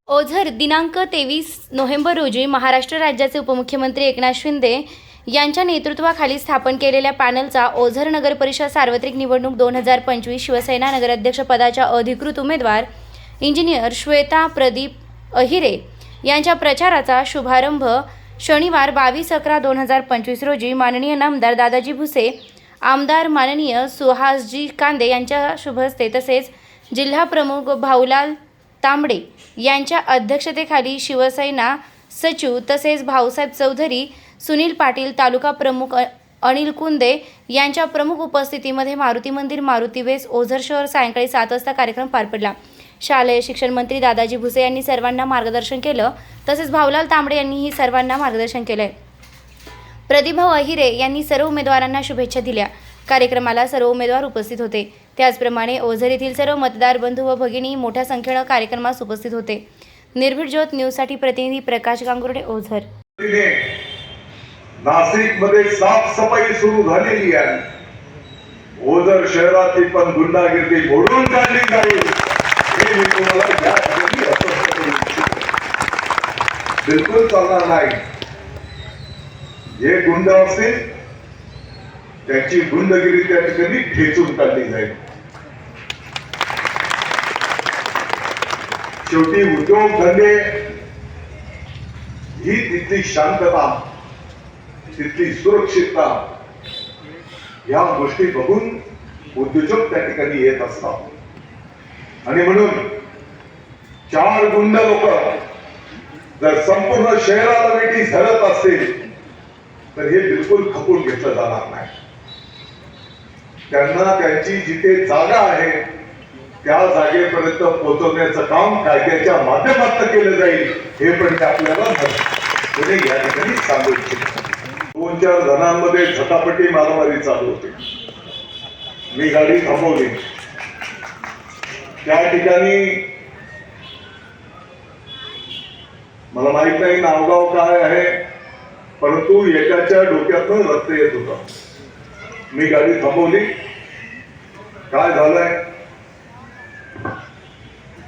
ओझर दिनांक 23 नोव्हेंबर रोजी महाराष्ट्र राज्याचे उपमुख्यमंत्री एकनाथ शिंदे यांच्या नेतृत्वाखाली स्थापन केलेल्या पॅनलचा ओझर नगर परिषद सार्वत्रिक निवडणूक 2025 शिवसेना नगराध्यक्ष पदाच्या अधिकृत उमेदवार इंजिनियर श्वेता प्रदीप अहिरे यांच्या प्रचाराचा शुभारंभ शनिवार 22/11/2025 रोजी माननीय नामदार दादाजी भुसे, आमदार माननीय सुहासजी कांदे यांच्या शुभहस्ते तसेच जिल्हा प्रमुख भाऊलाल तांबडे यांच्या अध्यक्षतेखाली शिवसेना सचिव तसेच भाऊसाहेब चौधरी, सुनील पाटील, तालुका प्रमुख अनिल कुंदे यांच्या प्रमुख उपस्थितीमध्ये मारुती मंदिर, मारुती वेस, ओझर शहर सायंकाळी 7 वाजता कार्यक्रम पार पडला. शालेय शिक्षण मंत्री दादाजी भुसे यांनी सर्वांना मार्गदर्शन केलं तसेच भाऊलाल तांबडे यांनीही सर्वांना मार्गदर्शन केले. प्रदीपभाऊ अहिरे यांनी सर्व उमेदवारांना शुभेच्छा दिल्या. कार्यक्रमाला सर्व उमेदवार उपस्थित होते. त्याचप्रमाणे ओझर येथील सर्व मतदार बंधू व भगिनी मोठ्या संख्येने कार्यक्रमास उपस्थित होते. निर्भीड ज्योत न्यूजसाठी प्रतिनिधी प्रकाश गांगुर्डे, ओझर. नाशिकमध्ये साफसफाई सुरू झालेली आहे. ओझर शहरातील पण गुंडागिरी मोडून काढली जाईल हे मी तुम्हाला या ठिकाणी अस्पष्ट करू इच्छितो. बिलकुल चालणार नाही. जे गुंड असतील त्याची गुंडगिरी त्या ठिकाणी ठेचून काढली जाईल. शेवटी उद्योगधंदे ही तिथली शांतता, तिथली सुरक्षितता या गोष्टी बघून उद्योजक त्या ठिकाणी येत असतात आणि म्हणून 4 गुंड लोक जर संपूर्ण शहराला वेठी झरत असतील तर हे बिलकुल खपून घेतलं जाणार नाही. त्यांना त्यांची जिथे जागा आहे त्या जागेपर्यंत पोहोचवण्याचं काम कायद्याच्या माध्यमातून केलं जाईल हे पण ते आपल्याला पुणे या ठिकाणी सांगू इच्छितो. 2-4 जणांमध्ये झटापटी मारामारी चालू होती. मी गाडी थांबवली. त्या ठिकाणी मला माहित नाही नावगाव काय आहे, परंतु एकाच्या डोक्यातून रक्त येत होता. मी गाडी थांबवली. काय झालंय